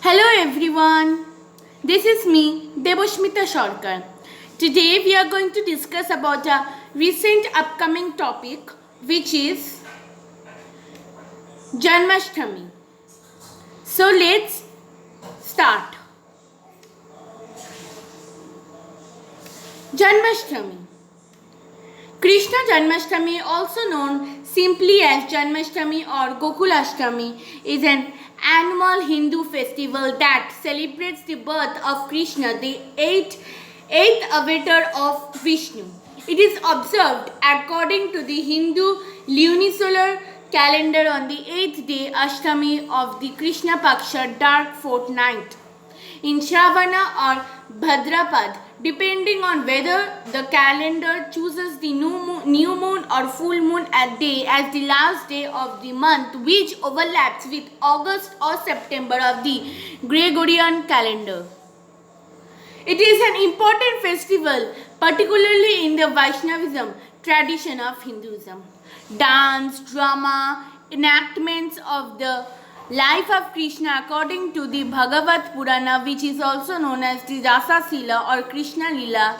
Hello everyone, this is me Debashmita Sarkar. Today we are going to discuss about a recent upcoming topic which is Janmashtami. So let's start. Janmashtami. Krishna Janmashtami, also known simply as Janmashtami or Gokulashtami, is an annual Hindu festival that celebrates the birth of Krishna, the eighth avatar of Vishnu. It is observed according to the Hindu lunisolar calendar on the 8th day Ashtami of the Krishna Paksha dark fortnight in Shravana or Bhadrapad, depending on whether the calendar chooses the new moon or full moon at day as the last day of the month, which overlaps with August or September of the Gregorian calendar. It is an important festival, particularly in the Vaishnavism tradition of Hinduism. Dance, drama, enactments of the life of Krishna according to the Bhagavad Purana, which is also known as the Rasa Sila or Krishna Lila,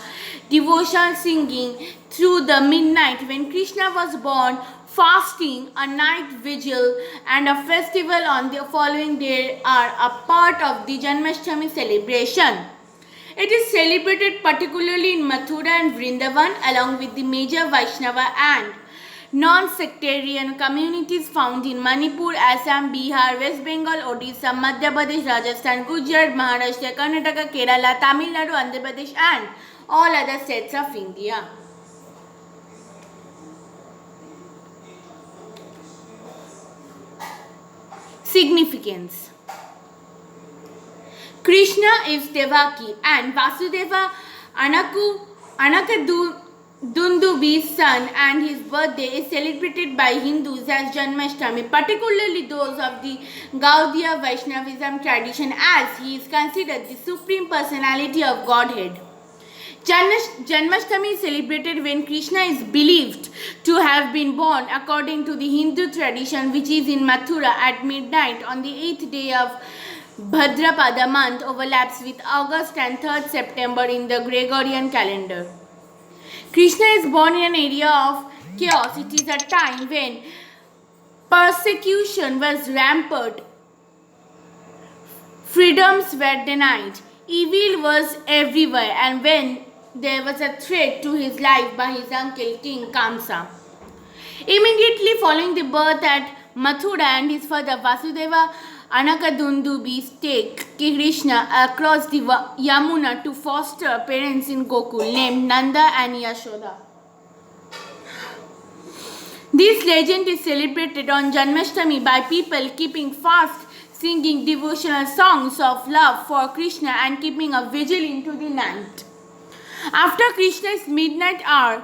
devotional singing through the midnight when Krishna was born, fasting, a night vigil, and a festival on the following day are a part of the Janmashtami celebration. It is celebrated particularly in Mathura and Vrindavan along with the major Vaishnava and non-sectarian communities found in Manipur, Assam, Bihar, West Bengal, Odisha, Madhya Pradesh, Rajasthan, Gujarat, Maharashtra, Karnataka, Kerala, Tamil Nadu, Andhra Pradesh and all other states of India. Significance. Krishna is Devaki and Vasudeva Anakadundubi's son, and his birthday is celebrated by Hindus as Janmashtami, particularly those of the Gaudiya Vaishnavism tradition, as he is considered the supreme personality of Godhead. Janmashtami is celebrated when Krishna is believed to have been born according to the Hindu tradition, which is in Mathura at midnight on the 8th day of Bhadrapada month, overlaps with August and 3rd September in the Gregorian calendar. Krishna is born in an area of chaos. It is a time when persecution was rampant, freedoms were denied, evil was everywhere, and when there was a threat to his life by his uncle King Kamsa. Immediately following the birth at Mathura and his father Vasudeva Anakadundubi take Krishna across the Yamuna to foster parents in Gokul named Nanda and Yashoda. This legend is celebrated on Janmashtami by people keeping fast, singing devotional songs of love for Krishna and keeping a vigil into the night. After Krishna's midnight hour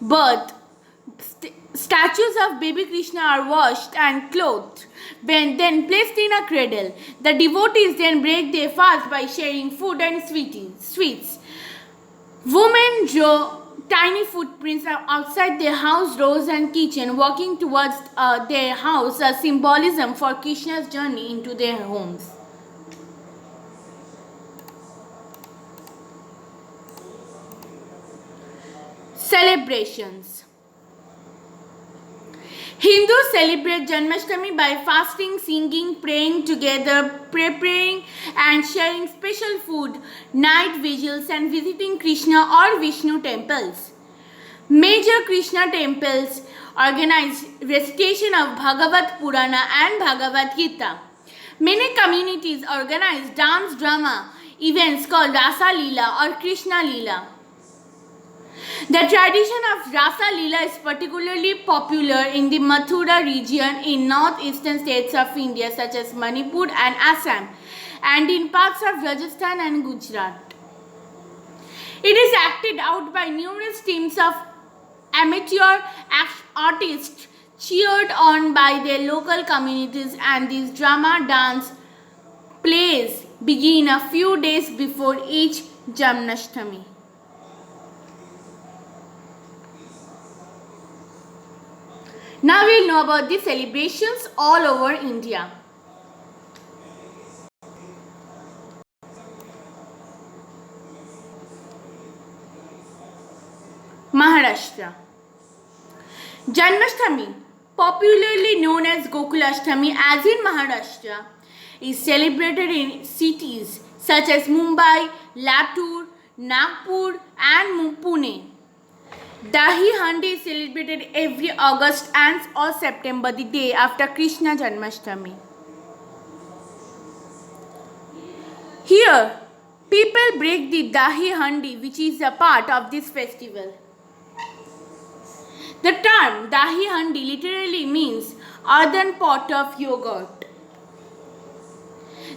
birth, statues of baby Krishna are washed and clothed, then placed in a cradle. The devotees then break their fast by sharing food and sweets. Women draw tiny footprints outside their house doors and kitchen, walking towards their house, a symbolism for Krishna's journey into their homes. Celebrations. Hindus celebrate Janmashtami by fasting, singing, praying together, preparing and sharing special food, night vigils and visiting Krishna or Vishnu temples. Major Krishna temples organize recitation of Bhagavad Purana and Bhagavad Gita. Many communities organize dance drama events called Rasa Leela or Krishna Leela. The tradition of Rasa Leela is particularly popular in the Mathura region in northeastern states of India such as Manipur and Assam, and in parts of Rajasthan and Gujarat. It is acted out by numerous teams of amateur artists cheered on by their local communities, and these drama dance plays begin a few days before each Janmashtami. Now we'll know about the celebrations all over India. Maharashtra. Janmashtami, popularly known as Gokulashtami as in Maharashtra, is celebrated in cities such as Mumbai, Latur, Nagpur and Pune. Dahi Handi is celebrated every August and or September, the day after Krishna Janmashtami. Here, people break the Dahi Handi, which is a part of this festival. The term Dahi Handi literally means earthen pot of yogurt.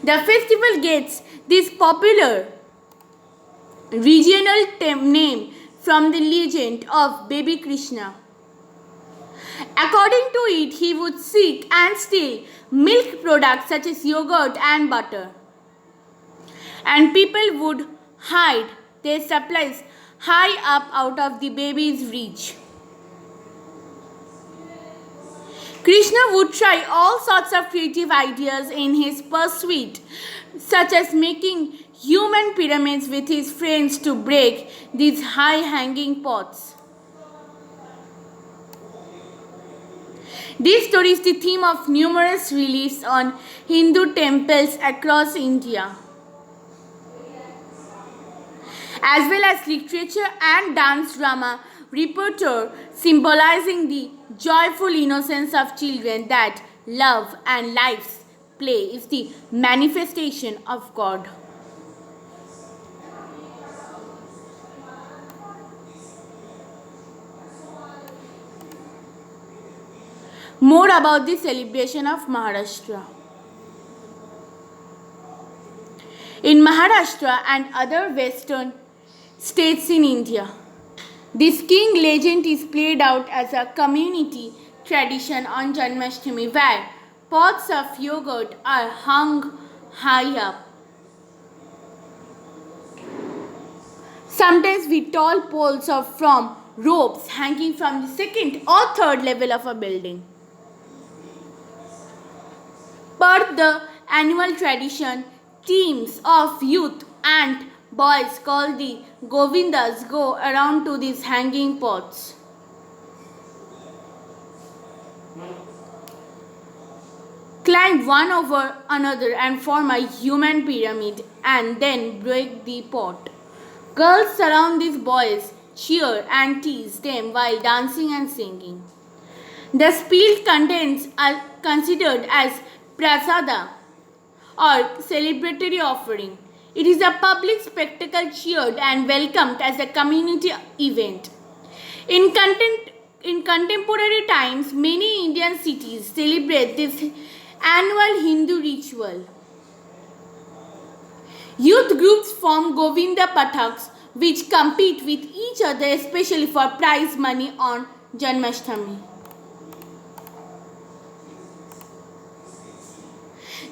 The festival gets this popular regional name from the legend of baby Krishna. According to it, he would seek and steal milk products such as yogurt and butter. And people would hide their supplies high up out of the baby's reach. Krishna would try all sorts of creative ideas in his pursuit, such as making human pyramids with his friends to break these high-hanging pots. This story is the theme of numerous reliefs on Hindu temples across India, as well as literature and dance drama repertoire symbolizing the joyful innocence of children that love and life's play is the manifestation of God. More about the celebration of Maharashtra. In Maharashtra and other western states in India, this king legend is played out as a community tradition on Janmashtami, where pots of yogurt are hung high up, sometimes with tall poles or from ropes hanging from the second or third level of a building. Per the annual tradition, teams of youth and boys called the Govindas go around to these hanging pots. Climb one over another and form a human pyramid and then break the pot. Girls surround these boys, cheer and tease them while dancing and singing. The spilled contents are considered as prasada or celebratory offering. It is a public spectacle cheered and welcomed as a community event. In contemporary times, many Indian cities celebrate this annual Hindu ritual. Youth groups form Govinda Pathaks, which compete with each other, especially for prize money on Janmashtami.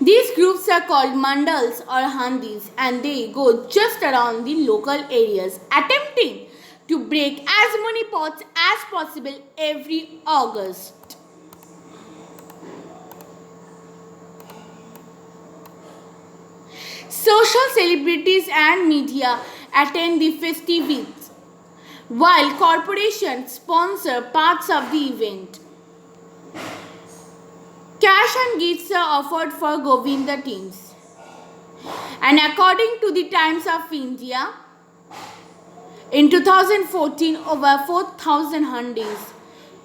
These groups are called mandals or handis, and they go just around the local areas, attempting to break as many pots as possible every August. Social celebrities and media attend the festivities, while corporations sponsor parts of the event. Cash and gifts are offered for Govinda teams. And according to the Times of India, in 2014, over 4,000 handis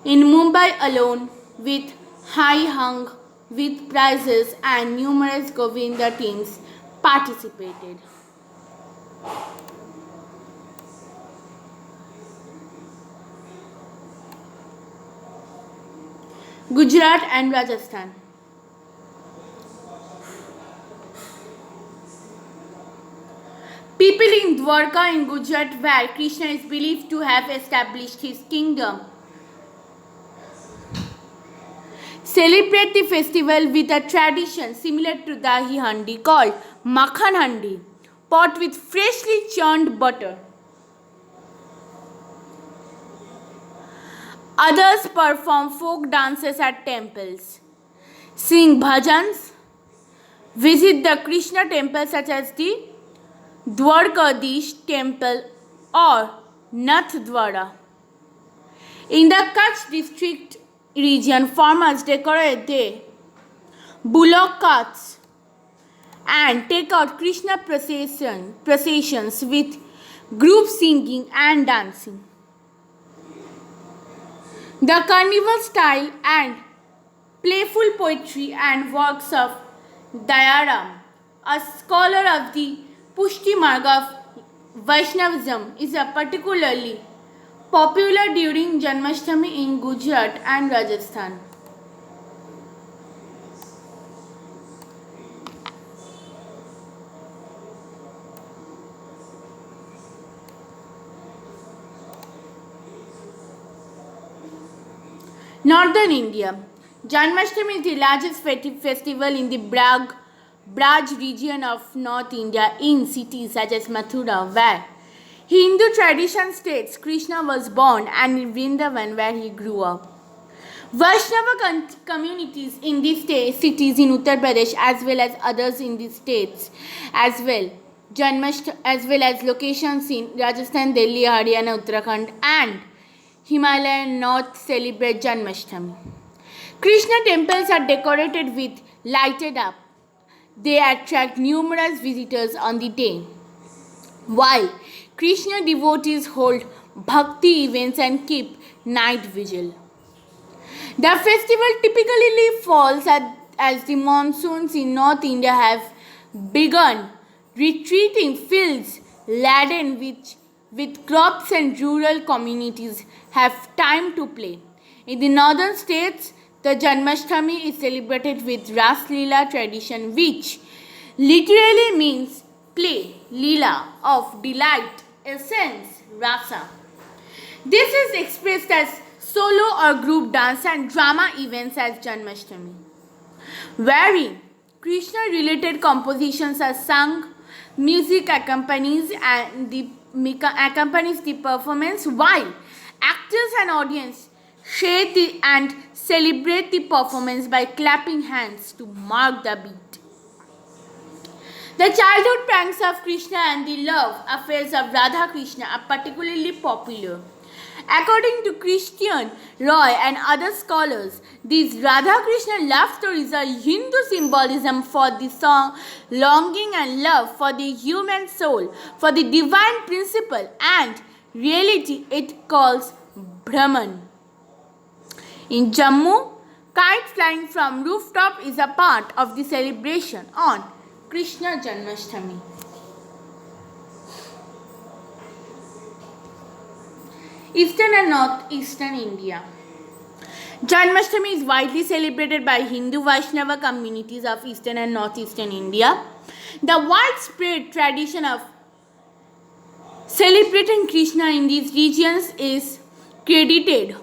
in Mumbai alone with high hung with prizes and numerous Govinda teams participated. Gujarat and Rajasthan. People in Dwarka in Gujarat, where Krishna is believed to have established his kingdom, celebrate the festival with a tradition similar to Dahi Handi called Makhan Handi, pot with freshly churned butter. Others perform folk dances at temples, sing bhajans, visit the Krishna temple such as the Dwarkadish temple or Nathdwara. In the Kutch district region, farmers decorate their bullock carts and take out Krishna processions with group singing and dancing. The carnival style and playful poetry and works of Dayaram, a scholar of the Pushti Marga of Vaishnavism, is a particularly popular during Janmashtami in Gujarat and Rajasthan. Northern India. Janmashtami is the largest festival in the Braj region of North India in cities such as Mathura, where Hindu tradition states Krishna was born, and in Vrindavan, where he grew up. Vaishnava communities in these cities in Uttar Pradesh as well as others in these states as well. As well as locations in Rajasthan, Delhi, Haryana, Uttarakhand and Himalayan North celebrate Janmashtami. Krishna temples are decorated with lighted up. They attract numerous visitors on the day, while Krishna devotees hold bhakti events and keep night vigil. The festival typically falls as the monsoons in North India have begun, retreating fields laden with crops and rural communities have time to play. In the northern states, the Janmashtami is celebrated with Ras Leela tradition, which literally means play, Leela of delight, essence, rasa. This is expressed as solo or group dance and drama events as Janmashtami, wherein Krishna related compositions are sung, music accompanies the performance, while actors and audience share and celebrate the performance by clapping hands to mark the beat. The childhood pranks of Krishna and the love affairs of Radha Krishna are particularly popular. According to Christian Roy and other scholars, these Radha Krishna love stories are Hindu symbolism for the song, longing and love for the human soul, for the divine principle, and reality it calls Brahman. In Jammu, kite flying from rooftop is a part of the celebration on Krishna Janmashtami. Eastern and Northeastern India. Janmashtami is widely celebrated by Hindu Vaishnava communities of Eastern and Northeastern India. The widespread tradition of celebrating Krishna in these regions is credited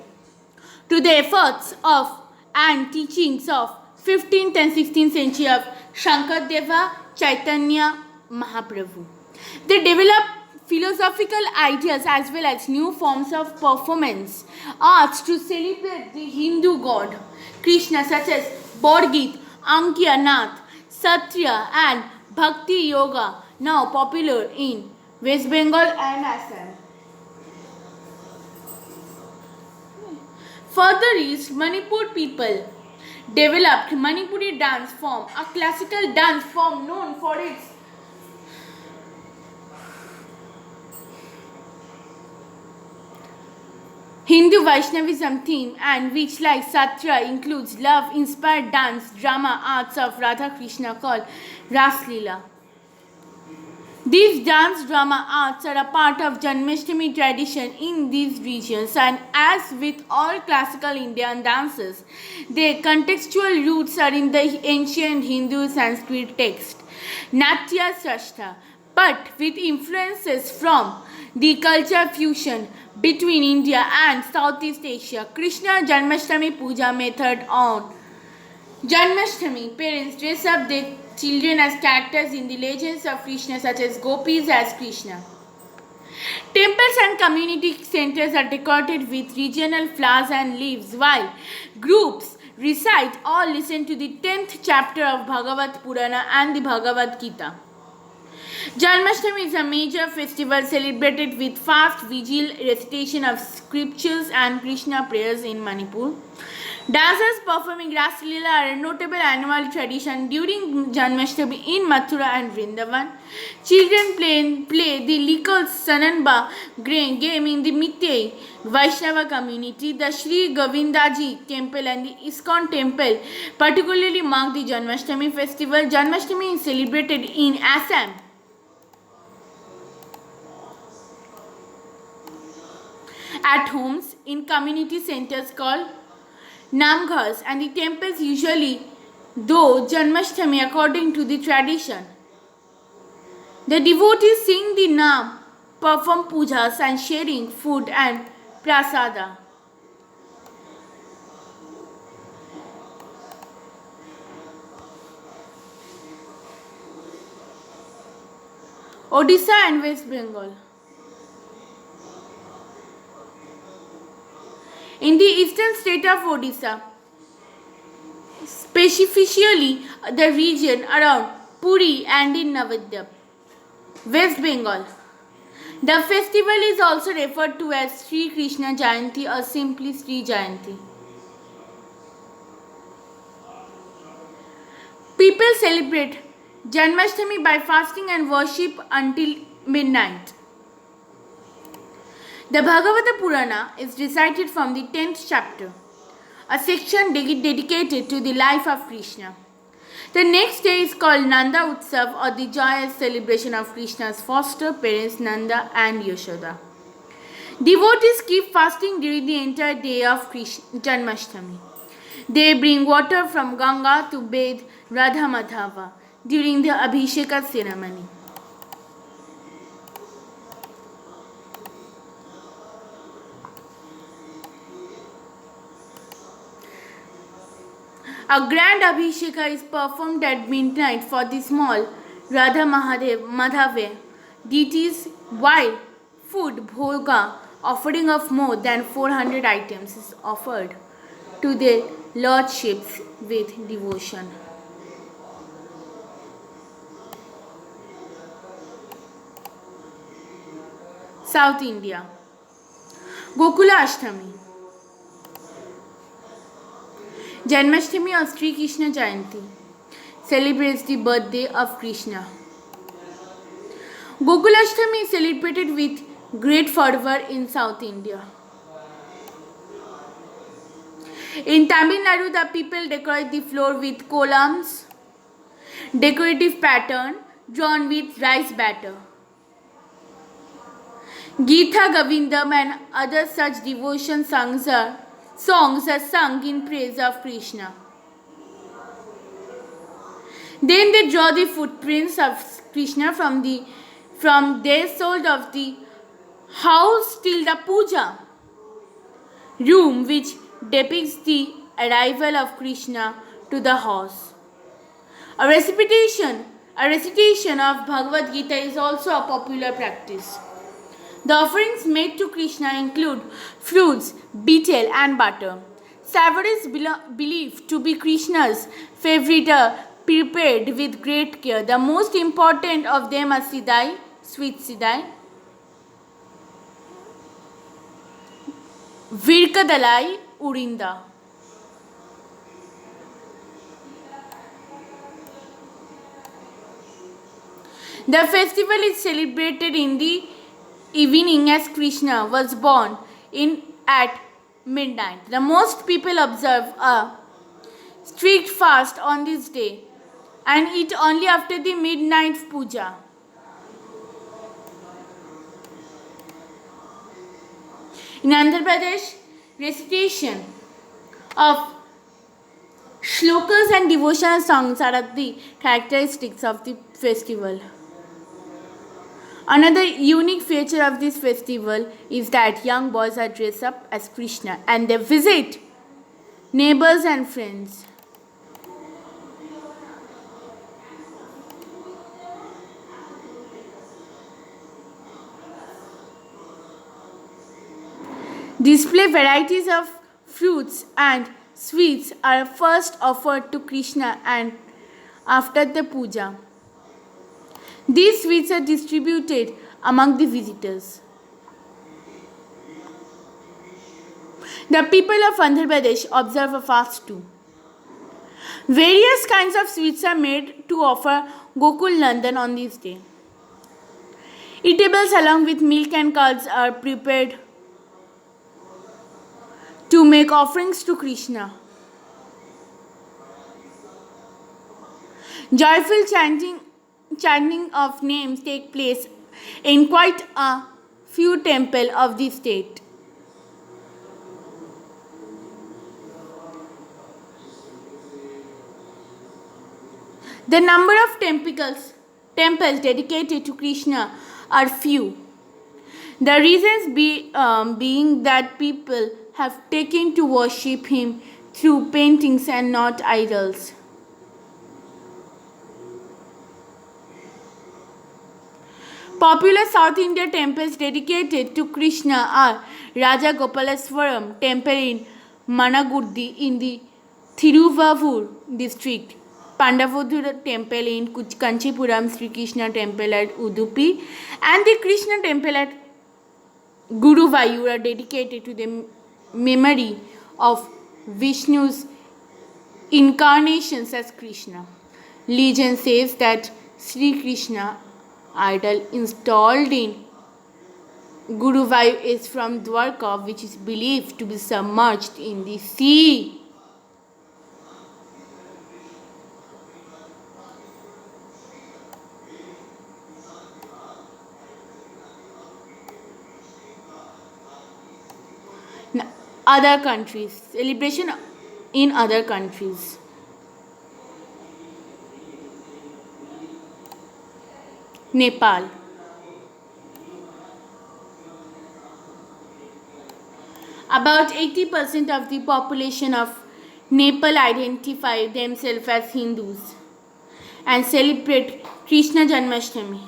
to the efforts of and teachings of 15th and 16th century of Shankardeva Chaitanya Mahaprabhu. They developed philosophical ideas as well as new forms of performance arts to celebrate the Hindu god Krishna, such as Borgit, Ankya Nath, Satya and Bhakti Yoga, now popular in West Bengal and Assam. Further east, Manipur people developed Manipuri dance form, a classical dance form known for its Hindu Vaishnavism theme, and which, like Satya, includes love-inspired dance drama arts of Radha Krishna called Ras Leela. These dance drama arts are a part of Janmashtami tradition in these regions, and as with all classical Indian dances, their contextual roots are in the ancient Hindu Sanskrit text Natya Srashta, but with influences from the culture fusion between India and Southeast Asia. Krishna Janmashtami Puja method on Janmashtami, parents dress up their children as characters in the legends of Krishna, such as gopis as Krishna. Temples and community centers are decorated with regional flowers and leaves, while groups recite or listen to the 10th chapter of Bhagavad Purana and the Bhagavad Gita. Janmashtami is a major festival celebrated with fast vigil, recitation of scriptures, and Krishna prayers in Manipur. Dancers performing Ras Leela are a notable annual tradition during Janmashtami in Mathura and Vrindavan. Children play the Likal Sananba game in the Mittai Vaishnava community. The Sri Govindaji temple and the ISKCON temple particularly mark the Janmashtami festival. Janmashtami is celebrated in Assam at homes, in community centers called Namghars, and the temples usually though Janmashtami according to the tradition. The devotees sing the Nam, perform pujas and sharing food and prasada. Odisha and West Bengal. In the eastern state of Odisha, specifically the region around Puri and in Navadvip, West Bengal, the festival is also referred to as Sri Krishna Jayanti or simply Sri Jayanti. People celebrate Janmashtami by fasting and worship until midnight. The Bhagavata Purana is recited from the 10th chapter, a section dedicated to the life of Krishna. The next day is called Nanda Utsav, or the joyous celebration of Krishna's foster parents Nanda and Yashoda. Devotees keep fasting during the entire day of Janmashtami. They bring water from Ganga to bathe Radha Madhava during the Abhisheka ceremony. A grand Abhisheka is performed at midnight for the small Radha Madhave deities, while food bhoga, offering of more than 400 items, is offered to their lordships with devotion. South India. Gokula Ashtami. Janmashtami or Sri Krishna Jayanti celebrates the birthday of Krishna. Gokulashtami is celebrated with great fervor in South India. In Tamil Nadu, the people decorate the floor with columns, decorative pattern drawn with rice batter. Geetha Govindam and other such devotion songs are sung in praise of Krishna. Then they draw the footprints of Krishna from their threshold of the house till the puja room, which depicts the arrival of Krishna to the house. A recitation of Bhagavad Gita is also a popular practice. The offerings made to Krishna include fruits, betel and butter. Savour is believed to be Krishna's favorite, prepared with great care. The most important of them are sidai, sweet sidai, virkadalai, urinda. The festival is celebrated in the evening as Krishna was born at midnight. The most people observe a strict fast on this day and eat only after the midnight puja. In Andhra Pradesh, recitation of shlokas and devotional songs are the characteristics of the festival. Another unique feature of this festival is that young boys are dressed up as Krishna and they visit neighbors and friends. Display varieties of fruits and sweets are first offered to Krishna and after the puja. These sweets are distributed among the visitors. The people of Andhra Pradesh observe a fast too. Various kinds of sweets are made to offer Gokul Nandan on this day. Eatables along with milk and curds are prepared to make offerings to Krishna. Joyful chanting of names take place in quite a few temples of the state. The number of temples dedicated to Krishna are few. The reasons being that people have taken to worship him through paintings and not idols. Popular South India temples dedicated to Krishna are Raja Gopaleswaram temple in Managurdi in the Thiruvavur district, Pandavadura temple in Kanchipuram, Sri Krishna temple at Udupi, and the Krishna temple at Guruvayur are dedicated to the memory of Vishnu's incarnations as Krishna. Legend says that Sri Krishna idol installed in Guruvayur is from Dwarka, which is believed to be submerged in the sea. Now, other countries. Celebration in other countries. Nepal. About 80% of the population of Nepal identify themselves as Hindus and celebrate Krishna Janmashtami.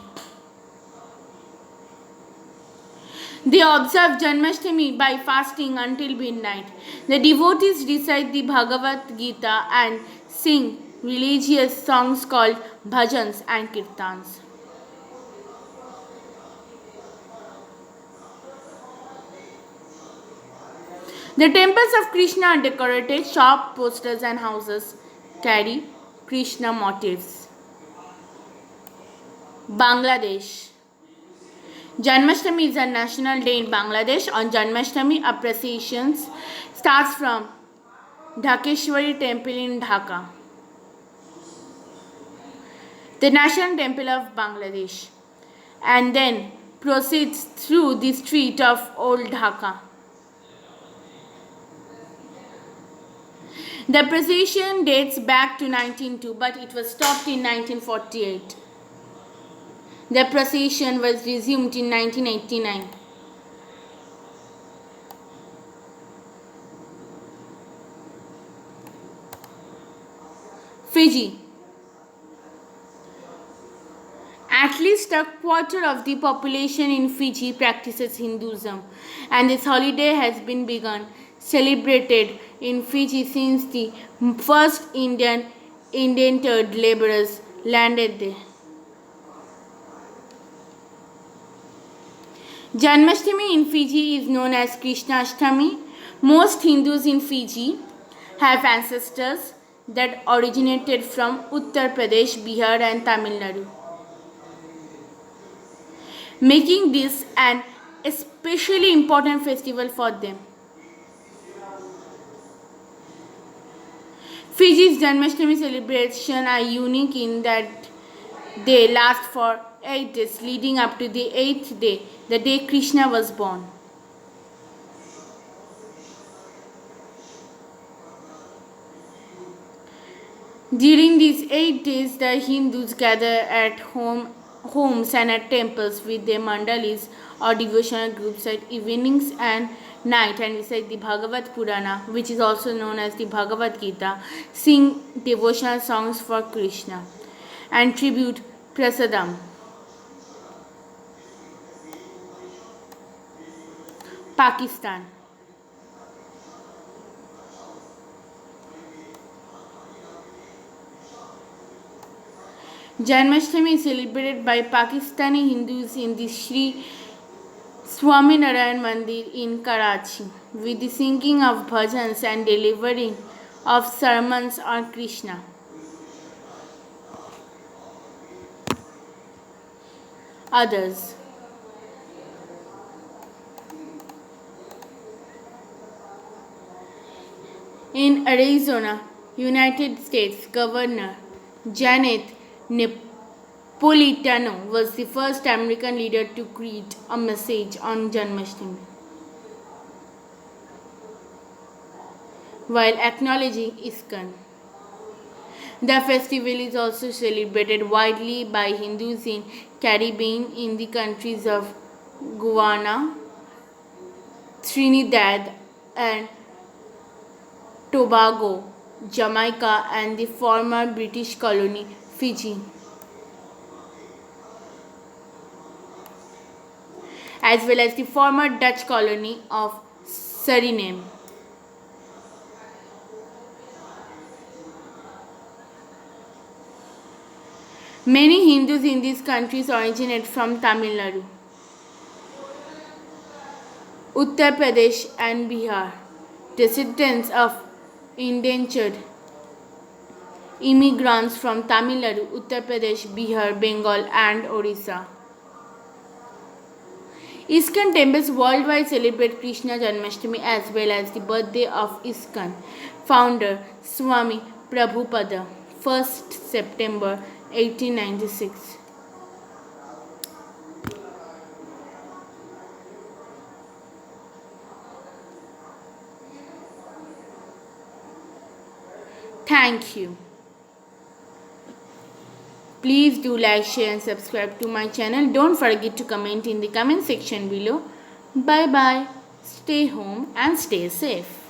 They observe Janmashtami by fasting until midnight. The devotees recite the Bhagavad Gita and sing religious songs called bhajans and kirtans. The temples of Krishna are decorated. Shop posters and houses carry Krishna motifs. Bangladesh. Janmashtami is a national day in Bangladesh. On Janmashtami, appreciations starts from Dhakeshwari temple in Dhaka, the national temple of Bangladesh, and then proceeds through the street of Old Dhaka. The procession dates back to 1902, but it was stopped in 1948. The procession was resumed in 1989. Fiji. At least a quarter of the population in Fiji practices Hinduism, and this holiday has been celebrated in Fiji since the first Indian indentured laborers landed there. Janmashtami in Fiji is known as Krishnashtami. Most Hindus in Fiji have ancestors that originated from Uttar Pradesh, Bihar and Tamil Nadu, making this an especially important festival for them. Fiji's Janmashtami celebrations are unique in that they last for 8 days, leading up to the 8th day, the day Krishna was born. During these 8 days, the Hindus gather at homes and at temples with their mandalis or devotional groups at evenings and night and recite the Bhagavad Purana, which is also known as the Bhagavad Gita, sing devotional songs for Krishna, and tribute prasadam. Pakistan. Janmashtami is celebrated by Pakistani Hindus in the Sri Swaminarayan Mandir in Karachi, with the singing of bhajans and delivering of sermons on Krishna. Others. In Arizona, United States, Governor Janet Napolitano was the first American leader to create a message on Janmashtami, while acknowledging ISKCON. The festival is also celebrated widely by Hindus in Caribbean in the countries of Guyana, Trinidad and Tobago, Jamaica and the former British colony Fiji, as well as the former Dutch colony of Suriname. Many Hindus in these countries originate from Tamil Nadu, Uttar Pradesh and Bihar, descendants of indentured immigrants from Tamil Nadu, Uttar Pradesh, Bihar, Bengal and Orissa. ISKCON temples worldwide celebrate Krishna Janmashtami as well as the birthday of ISKCON founder Swami Prabhupada, 1st September 1896. Thank you. Please do like, share and subscribe to my channel. Don't forget to comment in the comment section below. Bye bye. Stay home and stay safe.